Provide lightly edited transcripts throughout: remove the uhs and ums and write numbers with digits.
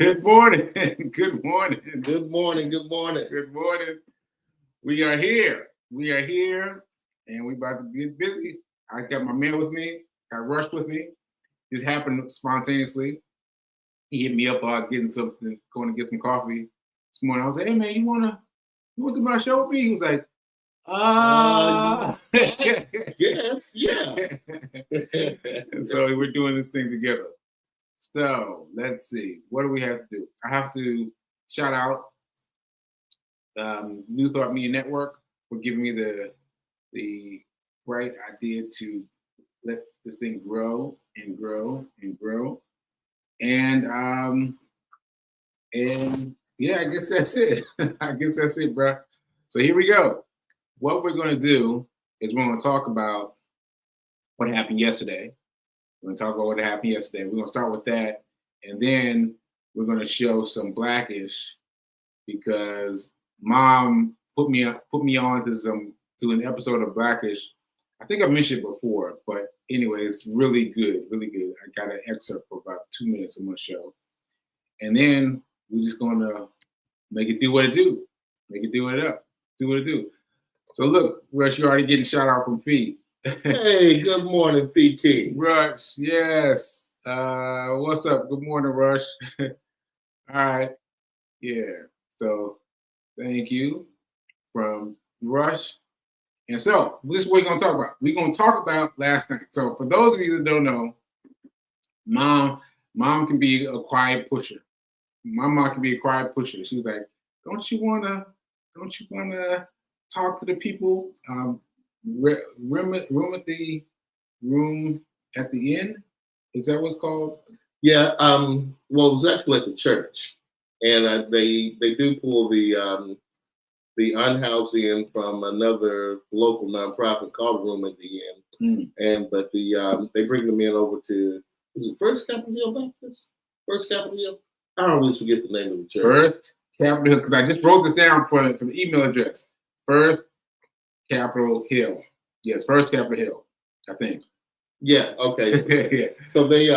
Good morning. Good morning. Good morning. Good morning. Good morning. We are here. We are here, and we about to get busy. I got my man with me. Got Rush with me. This happened spontaneously. He hit me up about getting something, going to get some coffee this morning. I was like, "Hey man, you want to do my show with me?" He was like, Yes, yeah. And so we're doing this thing together. So let's see. What do we have to do? I have to shout out New Thought Media Network for giving me the right idea to let this thing grow and grow and grow. And yeah, I guess that's it. I guess that's it, bro. So here we go. What we're going to do is we're going to talk about what happened yesterday. We're going to talk about what happened yesterday. We're going to start with that, and then we're going to show some Blackish because Mom put me on to an episode of Blackish. I think I mentioned it before, but anyway, it's really good, really good. I got an excerpt for about 2 minutes of my show, and then we're just going to make it do what it do, make it do what it up, do what it do. So look, Rush, you're already getting shout out from Fee. Hey, good morning, PT. Rush, yes. What's up? Good morning, Rush. All right. Yeah. So thank you from Rush. And so this is what we're gonna talk about. We're gonna talk about last night. So for those of you that don't know, mom can be a quiet pusher. My mom can be a quiet pusher. She was like, don't you wanna talk to the people? Room at the room at the inn. Is that what's called? Yeah. Well, it was actually at the church, and they do pull the unhoused in from another local nonprofit called Room at the Inn, but they bring them in over to, is it First Capitol Hill Baptist? First Capitol Hill. I always forget the name of the church. First Capitol Hill, because I just wrote this down for the email address. First Capitol Hill. Yes, First Capitol Hill, I think. Yeah. Okay. Yeah. So they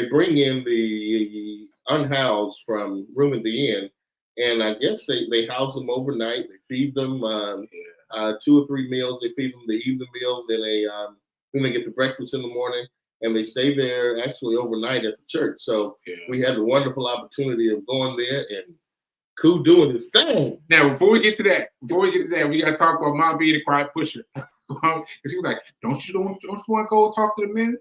bring in the unhoused from Room at the Inn, and I guess they house them overnight. They feed them 2 or 3 meals. They feed them the evening meal, then they get the breakfast in the morning, and they stay there actually overnight at the church. So we had the wonderful opportunity of going there and Koo doing his thing. Now, before we get to that, we gotta talk about Mom being a quiet pusher. And she was like, "Don't you want to go talk to the men?"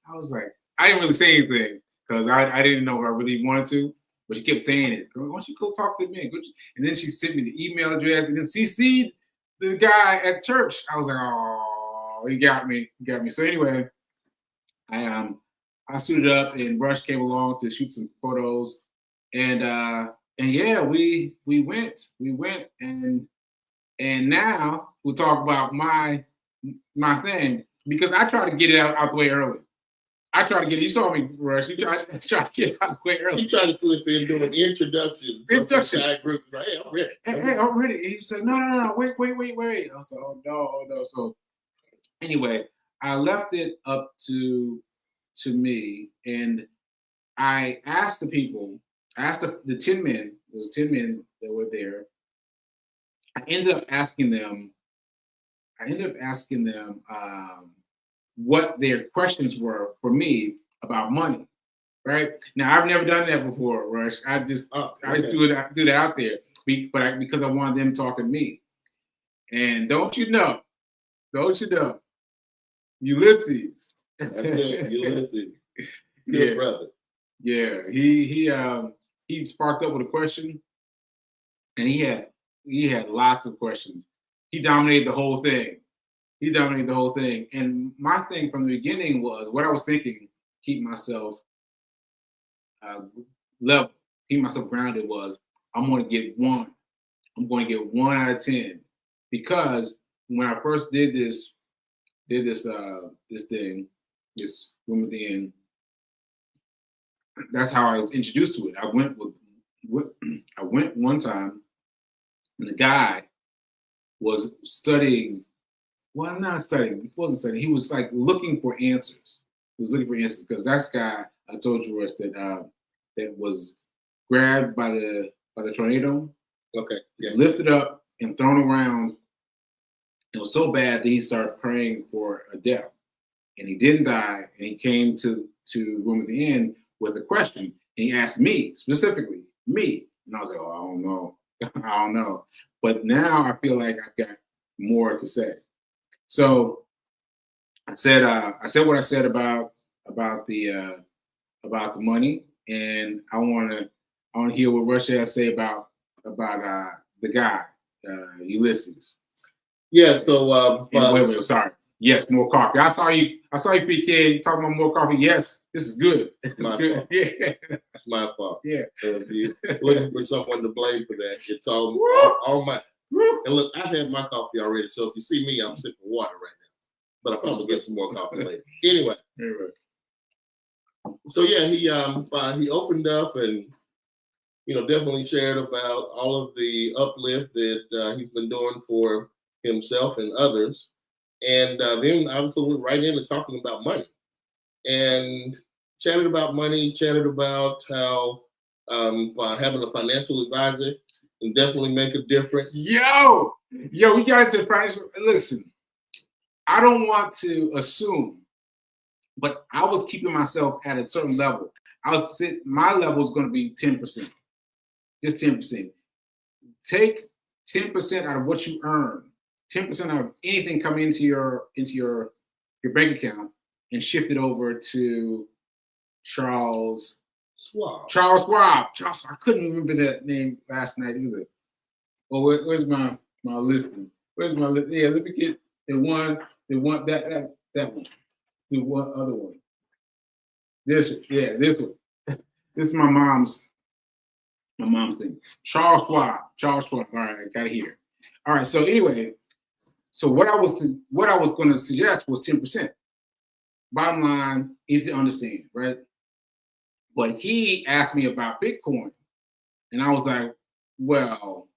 I was like, I didn't really say anything because I didn't know if I really wanted to, but she kept saying it. Why don't you go talk to the men? And then she sent me the email address and then CC'd the guy at church. I was like, oh, he got me. So anyway, I suited up and Rush came along to shoot some photos, and yeah, we went and now we'll talk about my thing because I try to get it out the way early. I try to get it. You saw me, Rush. You try to get it out the way early. He tried to slip in doing an introduction. Group was like, hey, I'm ready. Hey, I'm ready. And he said, no, wait. I said, oh no. So anyway, I left it up to me, and I asked the people. I asked the 10 men. There was 10 men that were there. I ended up asking them what their questions were for me about money. Right now, I've never done that before, Rush. I just do that out there, because I wanted them talking to me. And don't you know, Ulysses. That's it, Ulysses. Good brother. Yeah, he sparked up with a question, and he had lots of questions. He dominated the whole thing. And my thing from the beginning was what I was thinking, keep myself level, keep myself grounded, was I'm going to get 1. I'm going to get 1 out of 10, because when I first did this thing, this Room at the Inn, that's how I was introduced to it. I went one time, and the guy was studying. Well, not studying. He wasn't studying. He was like looking for answers. He was looking for answers because that's guy I told you, Russ, that was grabbed by the tornado, Okay. Yeah. lifted up and thrown around. It was so bad that he started praying for a death, and he didn't die. And he came to room at the end with a question, and he asked me specifically, me, and I was like, "Oh, I don't know, I don't know." But now I feel like I've got more to say. So I said what I said about the money, and I want to hear what Russia has to say about the guy Ulysses. Yeah. So wait, sorry. Yes, more coffee. I saw you, PK, talking about more coffee. Yes, this is good. This is good. Fault. Yeah, it's my fault. Yeah. If you're looking for someone to blame for that, it's all mine. And look, I've had my coffee already, so if you see me, I'm sipping water right now. But I'll probably get some more coffee later. Anyway. So yeah, he opened up and definitely shared about all of the uplift that he's been doing for himself and others, and then obviously went right into talking about money and chatted about money, chatted about how having a financial advisor can definitely make a difference. Yo, we got into financial. Listen, I don't want to assume, but I was keeping myself at a certain level. My level is going to be 10%, just 10%. Take 10% out of what you earn, 10% out of anything coming into your bank account, and shift it over to Charles Schwab. Charles Schwab. I couldn't remember that name last night either. Oh, where's my listing? Where's my list? Yeah, let me get the one that one. The one other one. This one. This is my mom's thing. Charles Schwab. All right, I got it here. All right. So anyway, what I was going to suggest was 10%. Bottom line, easy to understand, right? But he asked me about Bitcoin, and I was like, well,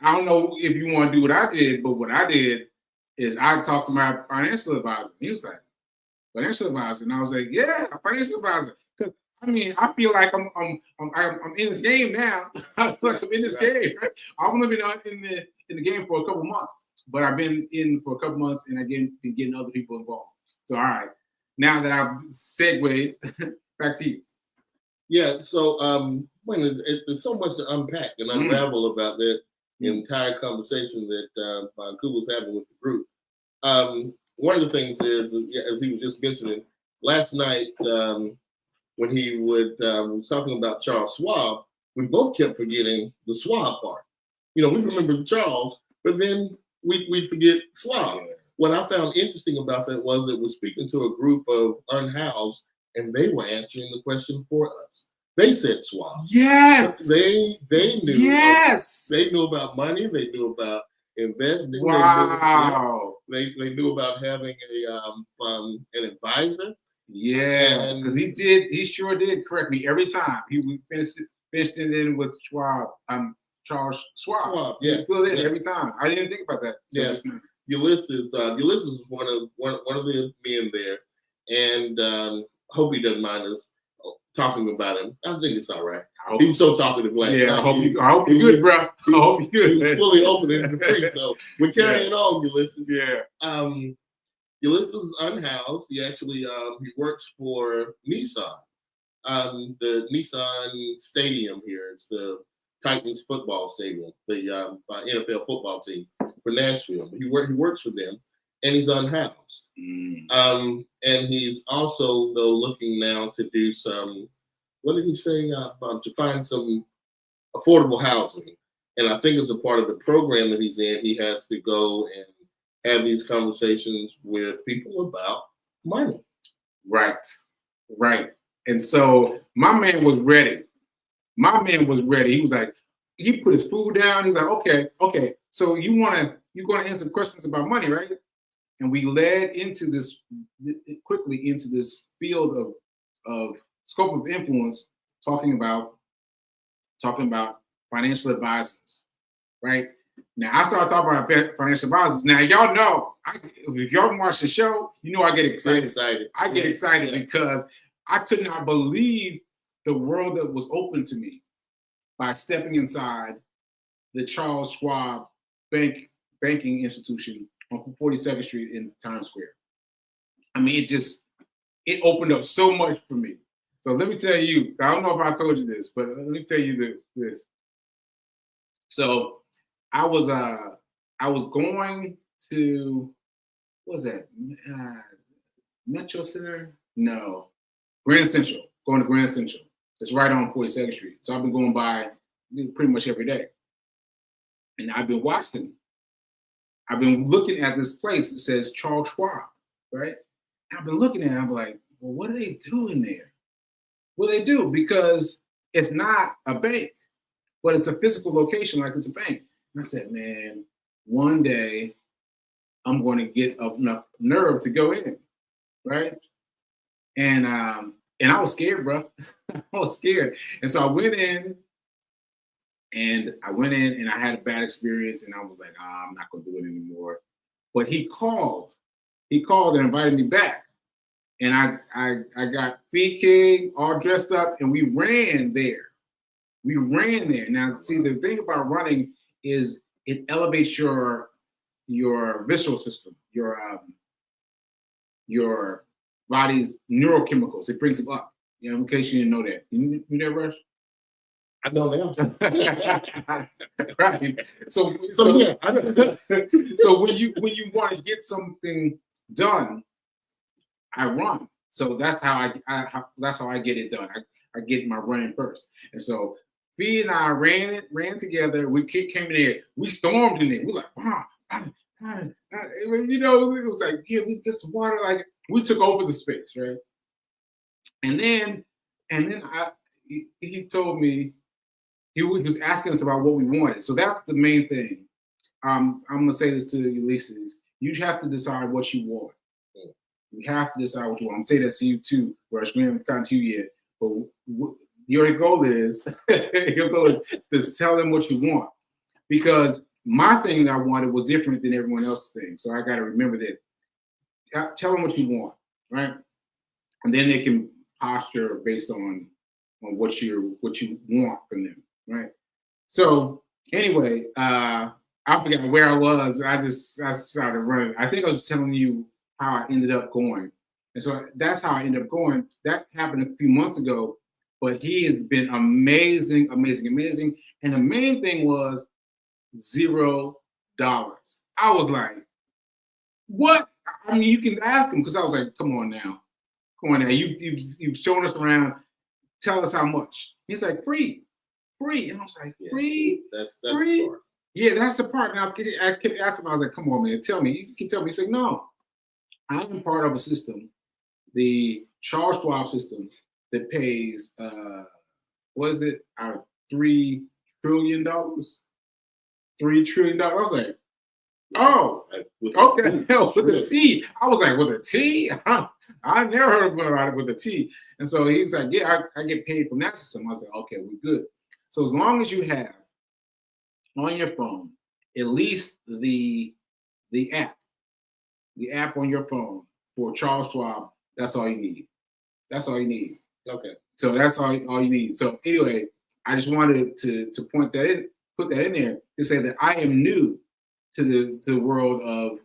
I don't know if you want to do what I did, but what I did is I talked to my financial advisor. He was like, financial advisor, and I was like, yeah, a financial advisor. Because I feel like I'm in this game now. I feel like I'm in this game. Right? I've only been in the game for a couple months, but I've been in for a couple months, and I've been getting other people involved. So all right, now that I've segued, back to you. Yeah. So there's so much to unpack and unravel about that entire conversation that Ku was having with the group. One of the things is, as he was just mentioning, last night when he was talking about Charles Schwab, we both kept forgetting the Schwab part. We remember Charles, but then we forget Schwab. What I found interesting about that was it was speaking to a group of unhoused, and they were answering the question for us. They said Schwab. Yes. They knew. Yes. They knew about money. They knew about investing. Wow. They knew about having an advisor. Yeah, because he sure did correct me every time. He finished it in with Schwab. Charles Schwab. Yeah, he filled in every time. I didn't think about that. Yeah, Ulysses is one of the men there, and hope he doesn't mind us talking about him. I think it's all right. He was so talkultive last night. I hope you're good, bro. I hope you're good. He was fully open and free, so we're carrying on, Ulysses. Yeah. Ulysses is unhoused. He actually he works for Nissan, the Nissan Stadium here. It's the Titans football stadium, the NFL football team for Nashville. He works for them, and he's unhoused. And he's also though looking now to do some. What did he say? To find some affordable housing, and I think as a part of the program that he's in, he has to go and have these conversations with people about money. Right. And so my man was ready. He was like, he put his food down. He's like, okay. So you're gonna answer questions about money, right? And we led quickly into this field of scope of influence, talking about financial advisors, right? Now I started talking about financial advisors. Now y'all know, if y'all watch the show, I get excited. I get excited because I could not believe the world that was open to me by stepping inside the Charles Schwab banking institution on 42nd Street in Times Square. I mean, it opened up so much for me. So let me tell you, I don't know if I told you this, but let me tell you this. So I was going to, what was that? Metro Center? No. Grand Central. Going to Grand Central. It's right on 42nd Street. So I've been going by pretty much every day. And I've been watching. I've been looking at this place that says Charles Schwab, right? And I've been looking at it, I'm like, well, what do they do in there? Well, they do, because it's not a bank, but it's a physical location like it's a bank. And I said, man, one day I'm going to get enough nerve to go in, right? And I was scared, bro. I was scared. And so I went in and I had a bad experience, and I was like, I'm not going to do it anymore. But he called and invited me back. And I got Fee King all dressed up, and we ran there. Now, see, the thing about running is it elevates your visceral system, your body's neurochemicals. It brings them up. You know, in case you didn't know that. You knew that, Rush? I know now. Right. So yeah. So when you want to get something done, I run. So that's how I get it done. I get my running first. And so Fee and I ran together. We came in there. We stormed in there. We're like, you know, it was like, yeah, we get some water. Like, we took over the space, right? And then he told me, he was asking us about what we wanted. So that's the main thing. I'm gonna say this to Ulysses. You have to decide what you want. You have to decide what you want. I'm saying that to you too, Rush. We haven't gotten to you yet. But your goal is to tell them what you want. Because my thing that I wanted was different than everyone else's thing. So I got to remember that. Tell them what you want, right? And then they can posture based on what you want from them, right? So anyway, I forgot where I was. I started running. I think I was telling you how I ended up going. And so that's how I ended up going. That happened a few months ago, but he has been amazing. And the main thing was $0. I was like, what? I mean, you can ask him, because I was like, come on now. You've shown us around. Tell us how much. He's like, free. And I was like, free? That's free? The part. Yeah, that's the part. Now I kept asking him, I was like, come on, man, tell me. You can tell me. He said, no. I am part of a system, the Charles Schwab system, that pays what is it, out of $3 trillion? $3 trillion. I was like, oh, okay, with a T. I was like, with a T? I never heard about it with a T. And so he's like, yeah, I get paid from that system. I was like, okay, we're good. So as long as you have on your phone at least the app on your phone for Charles Schwab, that's all you need. That's all you need. Okay. So that's all you need. So anyway, I just wanted to put that in there to say that I am new to the world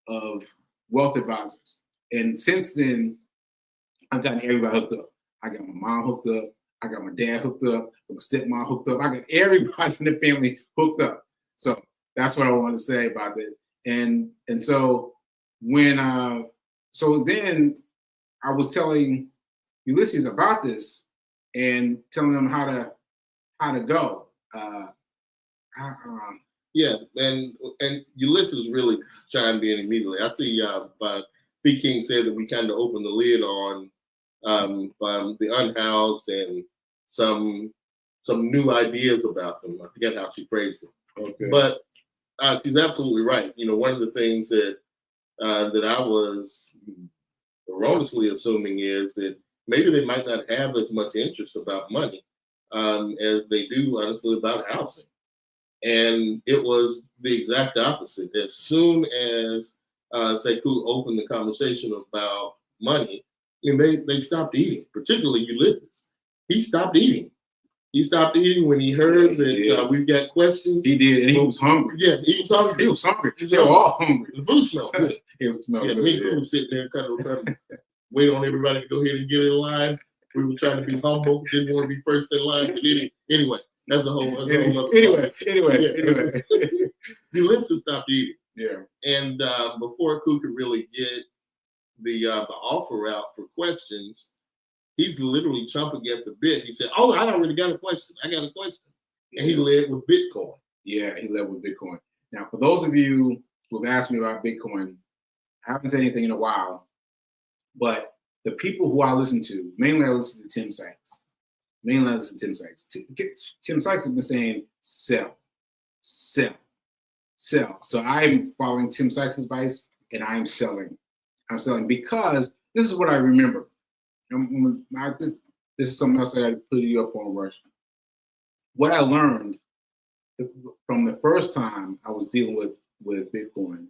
of wealth advisors. And since then, I've gotten everybody hooked up. I got my mom hooked up. I got my dad hooked up. My stepmom hooked up. I got everybody in the family hooked up. So that's what I want to say about it. And so when then I was telling Ulysses about this and telling them how to go. Yeah, and Ulysses really chimed in immediately. I see B. King said that we kind of opened the lid on the unhoused and some new ideas about them. I forget how she phrased it. Okay. But she's absolutely right. You know, one of the things that I was erroneously assuming is that maybe they might not have as much interest about money as they do, honestly, about housing. And it was the exact opposite. As soon as Sekou opened the conversation about money, they stopped eating, particularly Ulysses. he stopped eating. He stopped eating when he heard that we've got questions. He did, and he was hungry. Yeah, he was hungry. He was hungry. They were all hungry. The food smelled good. It smelled good. Me and Pooh was sitting there kind of wait on everybody to go ahead and get in line. We were trying to be humble, didn't want to be first in line. But anyway, that's a whole other Anyway. Ulysses stopped eating. Yeah. And before Pooh could really get the offer out for questions, he's literally chomping at the bit. He said, "Oh, I already got a question. I got a question." And he led with Bitcoin. Yeah, he led with Bitcoin. Now, for those of you who have asked me about Bitcoin, I haven't said anything in a while, but the people who I listen to, mainly I listen to Tim Sykes. Tim Sykes has been saying, sell. So I'm following Tim Sykes' advice, and I'm selling. I'm selling because this is what I remember. This is something else I got to put you up on, Rush. What I learned from the first time I was dealing with Bitcoin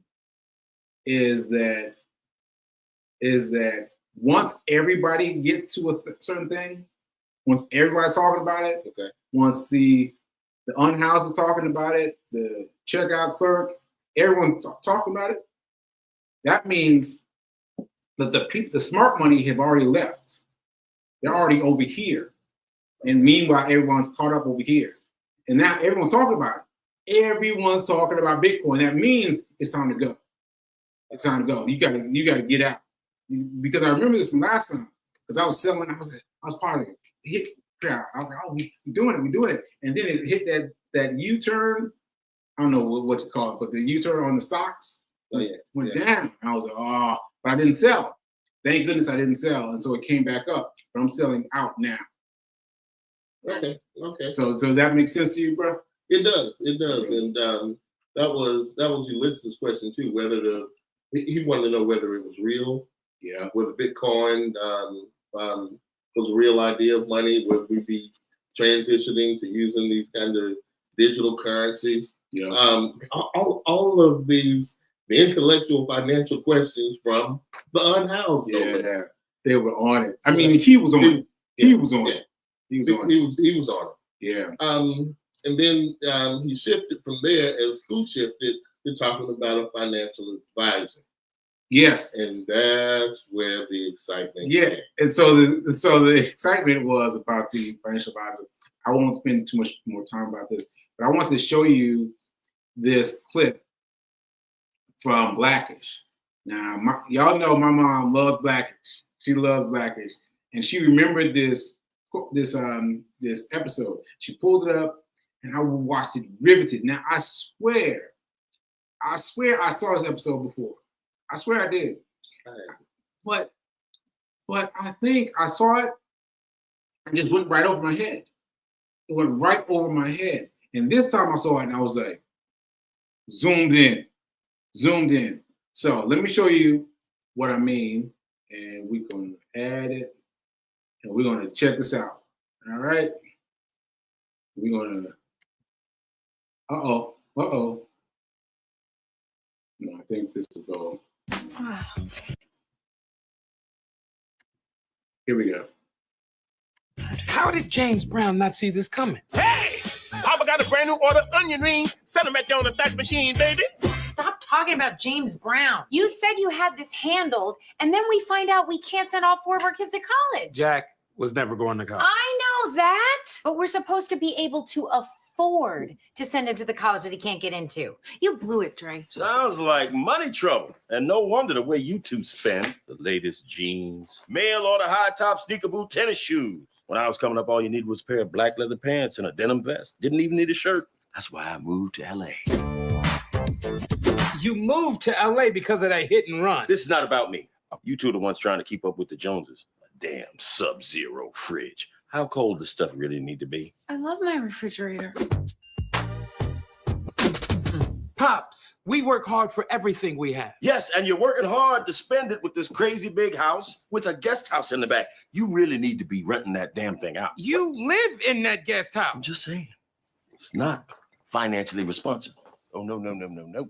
is that once everybody gets to a certain thing, once everybody's talking about it, once the unhoused are talking about it, the checkout clerk, everyone's talking about it, that means that the smart money have already left. They're already over here. And meanwhile, everyone's caught up over here. And now everyone's talking about it. Everyone's talking about Bitcoin. That means it's time to go. It's time to go. You gotta get out. Because I remember this from last time. Because I was selling, I was part of the hit crowd. I was like, oh, we're doing it. And then it hit that U-turn. I don't know what you call it, but the U-turn on the stocks went down. And I was like, oh, but I didn't sell. Thank goodness I didn't sell. And so it came back up. But I'm selling out now. Okay. So that makes sense to you, bro? It does. And that was Ulysses' question too, whether he wanted to know whether it was real. Yeah. Whether Bitcoin was a real idea of money, would we be transitioning to using these kind of digital currencies? Yeah. All of these, the intellectual financial questions from the unhoused. Yeah. They were on it. I mean, he was on it. He was on it. He was on it. Yeah. And then he shifted from there as school shifted to talking about a financial advisor. Yes. And that's where the excitement came. And so the excitement was about the financial advisor. I won't spend too much more time about this, but I want to show you this clip from Blackish. Now, y'all know my mom loves Blackish. She loves Blackish. And she remembered this episode. She pulled it up and I watched it riveted. Now I swear I saw this episode before. I swear I did. But I think I saw it and just went right over my head. It went right over my head. And this time I saw it and I was like, zoomed in. So let me show you what I mean. And we're going to add it. And we're going to check this out. All right. We're going to, uh-oh. No, I think this will go. Here we go. How did James Brown not see this coming? Hey! Papa got a brand new order onion ring. Send them at you on the fax machine, baby. Stop talking about James Brown. You said you had this handled, and then we find out we can't send all 4 of our kids to college. Jack was never going to college. I know that, but we're supposed to be able to afford to send him to the college that he can't get into. You blew it, Dre. Sounds like money trouble. And no wonder the way you two spend. The latest jeans, mail order high top sneaker boot tennis shoes. When I was coming up, all you needed was a pair of black leather pants and a denim vest. Didn't even need a shirt. That's why I moved to LA. You moved to LA because of that hit and run. This is not about me. You two are the ones trying to keep up with the Joneses. A damn sub-zero fridge. How cold does stuff really need to be? I love my refrigerator. Pops, we work hard for everything we have. Yes, and you're working hard to spend it with this crazy big house with a guest house in the back. You really need to be renting that damn thing out. You live in that guest house. I'm just saying. It's not financially responsible. Oh, no.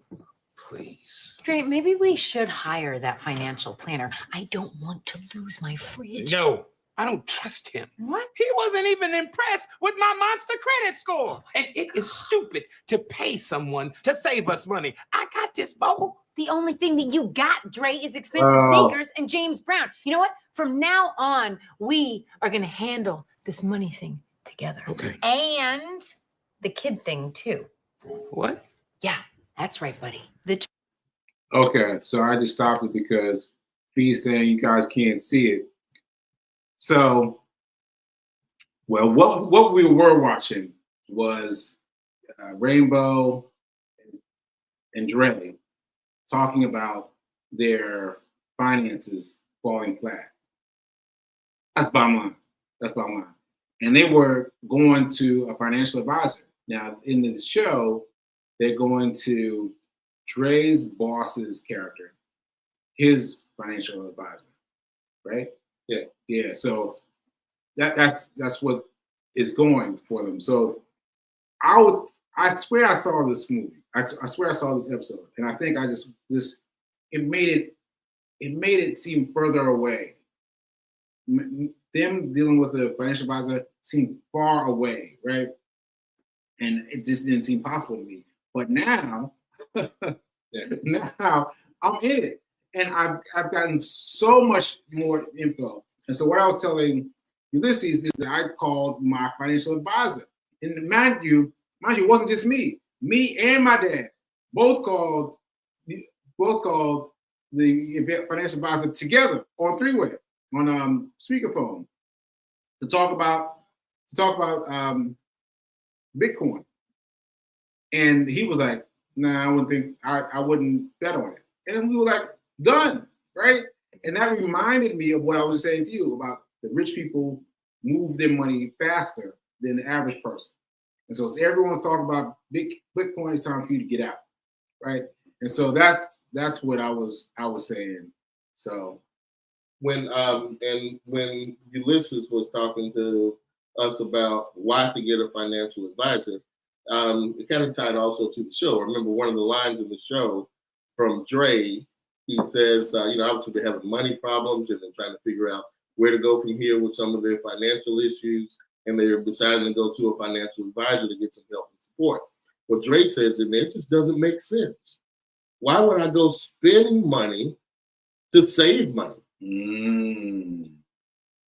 Please. Dre, maybe we should hire that financial planner. I don't want to lose my fridge. No, I don't trust him. What? He wasn't even impressed with my monster credit score. And it is stupid to pay someone to save us money. I got this, Bo. The only thing that you got, Dre, is expensive Oh. sneakers and James Brown. You know what? From now on, we are going to handle this money thing together. Okay. And the kid thing, too. What? Yeah, that's right, buddy. The Okay, so I just stopped it because B's saying you guys can't see it. So, well, what we were watching was Rainbow and Dre talking about their finances falling flat. That's bottom line. That's bottom line. And they were going to a financial advisor. Now, in the show, they're going to Dre's boss's character, his financial advisor, right? Yeah. So that's what is going for them. So I swear I saw this movie. I swear I saw this episode, and I think it made it seem further away. Them dealing with a financial advisor seemed far away, right? And it just didn't seem possible to me. But now, now I'm in it, and I've gotten so much more info. And so what I was telling Ulysses is that I called my financial advisor, and mind you, it wasn't just me. Me and my dad both called the financial advisor together on three-way on speakerphone to talk about Bitcoin. And he was like, "Nah, I wouldn't bet on it." And we were like, "Done," right? And that reminded me of what I was saying to you about the rich people move their money faster than the average person. And so everyone's talking about Bitcoin, it's time for you to get out, right? And so that's what I was saying. So when Ulysses was talking to us about why to get a financial advisor, it kind of tied also to the show. I remember one of the lines in the show from Dre. He says, obviously they're having money problems and they're trying to figure out where to go from here with some of their financial issues, and they're deciding to go to a financial advisor to get some help and support. What Dre says in there just doesn't make sense. Why would I go spend money to save money?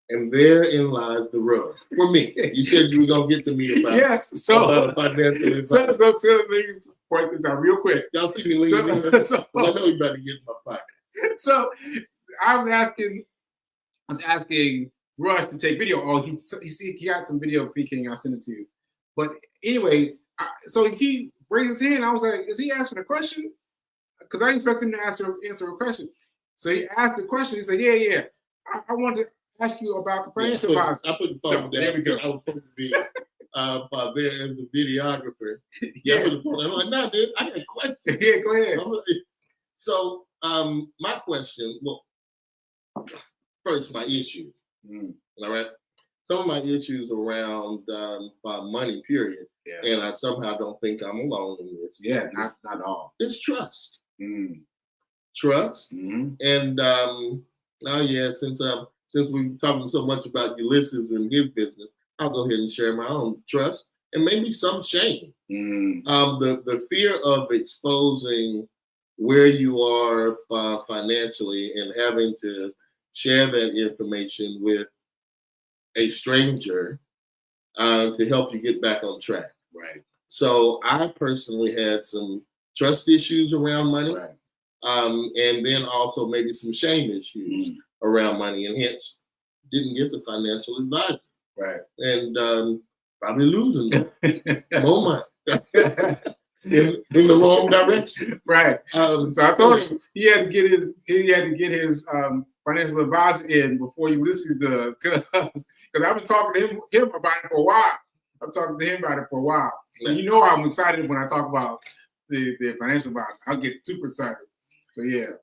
And therein lies the rub for me. You said you were gonna get to me about about a financial advisor. So let me point this out real quick. Y'all see me leaving? I know you better get in my pocket. So I was asking Rush to take video. Oh, he got some video peeking. I'll send it to you. But anyway, so he raised his hand. I was like, is he asking a question? Because I expect him to answer a question. So he asked the question. He said, yeah. I wanted to ask you about the financial advisor. I put the phone down. There we go. I was supposed to be there as the videographer. Yeah, I put the phone down. I'm like, no, dude, I got a question. Yeah, go ahead. So my question, well, first, my issue. All right. Some of my issues around money, period. Yeah. And I somehow don't think I'm alone in this. Yeah, not at all. It's trust. Trust. And since we're talking so much about Ulysses and his business, I'll go ahead and share my own trust and maybe some shame. The fear of exposing where you are financially and having to share that information with a stranger to help you get back on track. Right. So I personally had some trust issues around money, right. And then also maybe some shame issues around money, and hence didn't get the financial advisor. Right. And probably losing more money in the wrong direction. Right. So I told him he had to get his financial advisor in before Ulysses does, because I've been talking to him about it for a while. I'm talking to him about it for a while. And you know I'm excited when I talk about the financial advisor. I'll get super excited. So yeah.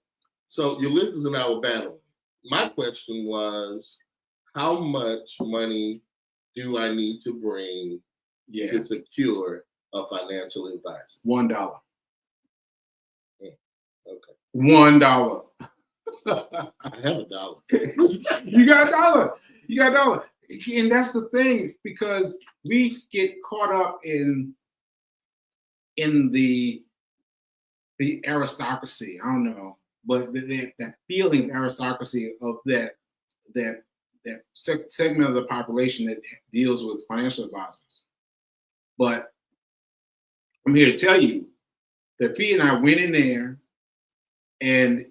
So Ulysses and I were battling. My question was, how much money do I need to bring to secure a financial advisor? $1. Okay. $1. I have a dollar. You got a dollar. You got a dollar. And that's the thing, because we get caught up in the aristocracy. I don't know, but that feeling of aristocracy of that segment of the population that deals with financial advisors. But I'm here to tell you that Fee and I went in there and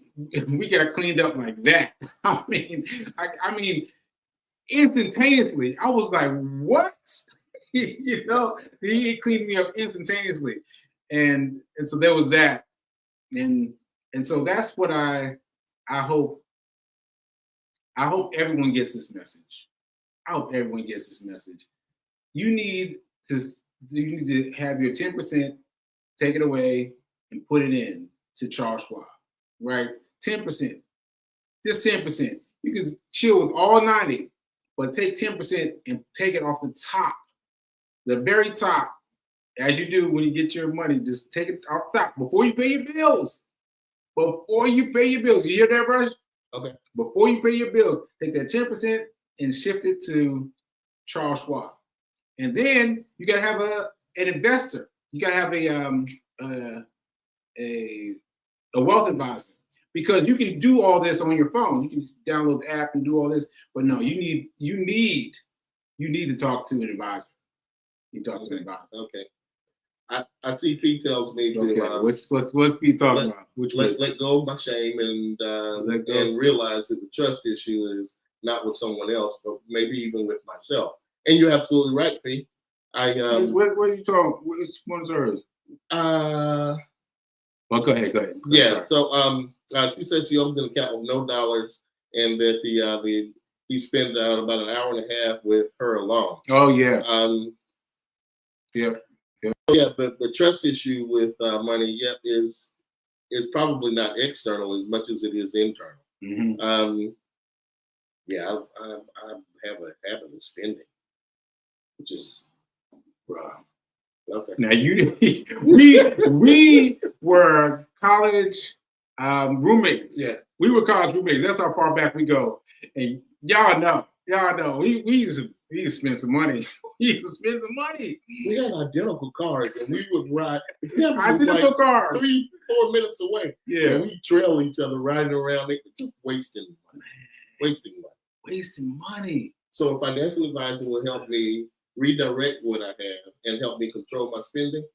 we got cleaned up like that. I mean, instantaneously. I was like, what? You know, he cleaned me up instantaneously. And so there was that. And so that's what I hope everyone gets this message. I hope everyone gets this message. You need to have your 10%, take it away and put it in to Charles Schwab, right? 10%, just 10%. You can chill with all 90, but take 10% and take it off the top, the very top, as you do when you get your money. Just take it off top before you pay your bills. Before you pay your bills, you hear that, Rush? Okay. Before you pay your bills, take that 10% and shift it to Charles Schwab. And then you gotta have an investor. You gotta have a wealth advisor, because you can do all this on your phone. You can download the app and do all this, but no, you need to talk to an advisor. You talk to an advisor. Okay. I see Pete tells me to What's Pete talking about? Let go of my shame and realize that the trust issue is not with someone else, but maybe even with myself. And you're absolutely right, Pete. What are you talking? Which one's hers? Well, go ahead. Yeah. So she said she opened an account with no dollars, and that he spent about an hour and a half with her alone. Oh yeah. Yeah. Yeah, the trust issue with money, is probably not external as much as it is internal. Mm-hmm. I have a habit of spending, which is okay. Now we were college roommates. Yeah, we were college roommates. That's how far back we go. And y'all know. We used to spend some money. We had identical cars, and we would ride. Identical cars. 3-4 minutes away. Yeah, and we trail each other riding around. Just wasting money. So a financial advisor will help me redirect what I have and help me control my spending.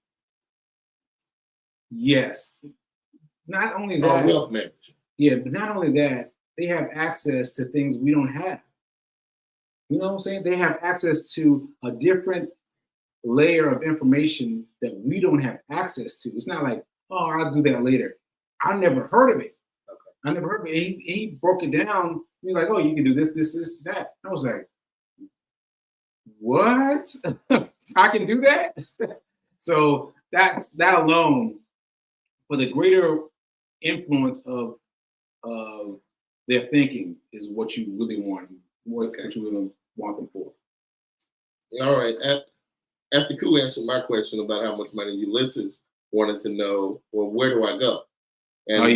Yes. Not only that. Or wealth manager. Yeah, but not only that, they have access to things we don't have. You know what I'm saying? They have access to a different layer of information that we don't have access to. It's not like, oh, I'll do that later. I never heard of it. Okay. I never heard of it. He broke it down. He's like, oh, you can do this, that. I was like, what? I can do that? So that alone, for the greater influence of their thinking, is what you really want. What you really want them for. All right. After Koo answered my question about how much money Ulysses wanted to know, well, where do I go? And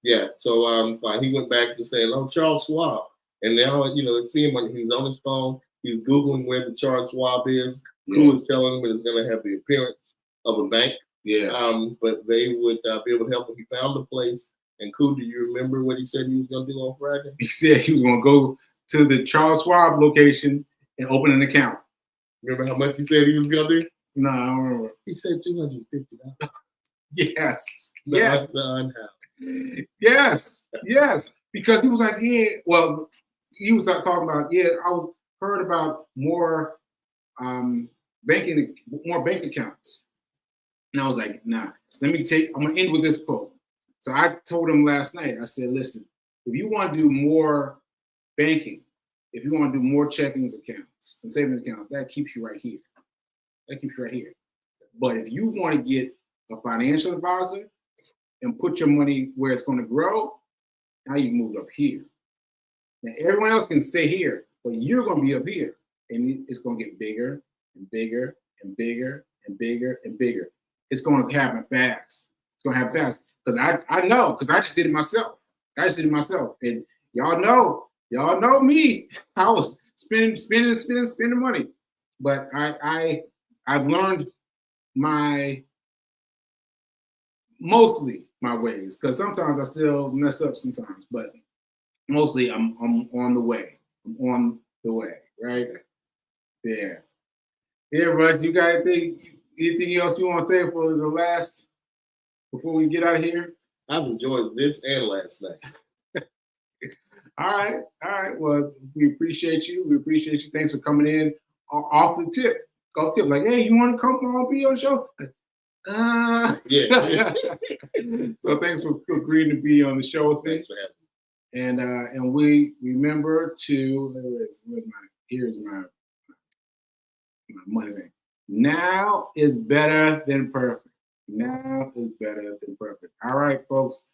yeah. So he went back to saying, oh, Charles Schwab. And now, see him when he's on his phone, he's Googling where the Charles Schwab is. Koo is telling him it's going to have the appearance of a bank. Yeah. But they would be able to help him. He found a place. And Koo, do you remember what he said he was going to do on Friday? He said he was going to go to the Charles Schwab location and open an account. Remember how much he said he was going to do? No, I don't remember. He said $250. Yes. That's the unhoused. Yes. Because he was like, he was talking about, I heard about more bank accounts. And I was like, nah, I'm going to end with this quote. So I told him last night, I said, listen, if you want to do more banking, if you want to do more checkings accounts and savings accounts, that keeps you right here. But if you want to get a financial advisor and put your money where it's going to grow, now you move up here. Now everyone else can stay here, but you're going to be up here, and it's going to get bigger and bigger and bigger and bigger and bigger. It's going to happen fast. Because I know, because I just did it myself. I just did it myself. And y'all know me. I was spending money. But I've learned mostly my ways, because sometimes I still mess up sometimes, but mostly I'm on the way. I'm on the way, right? Yeah. Yeah, Russ, you got anything else you want to say for the last, before we get out of here? I've enjoyed this and last night. All right. Well, we appreciate you. Thanks for coming in off the tip. Off tip, like, hey, you want to come on, be on the show? Yeah. So thanks for agreeing to be on the show with me. Thanks for having me. And we remember to, here's my money thing. Now is better than perfect. Now is better than perfect. All right, folks.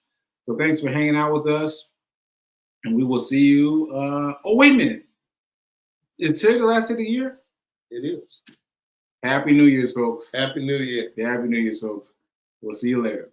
So thanks for hanging out with us. And we will see you. Oh, wait a minute. Is today the last day of the year? It is. Happy New Year's, folks. Happy New Year. Yeah, Happy New Year's, folks. We'll see you later.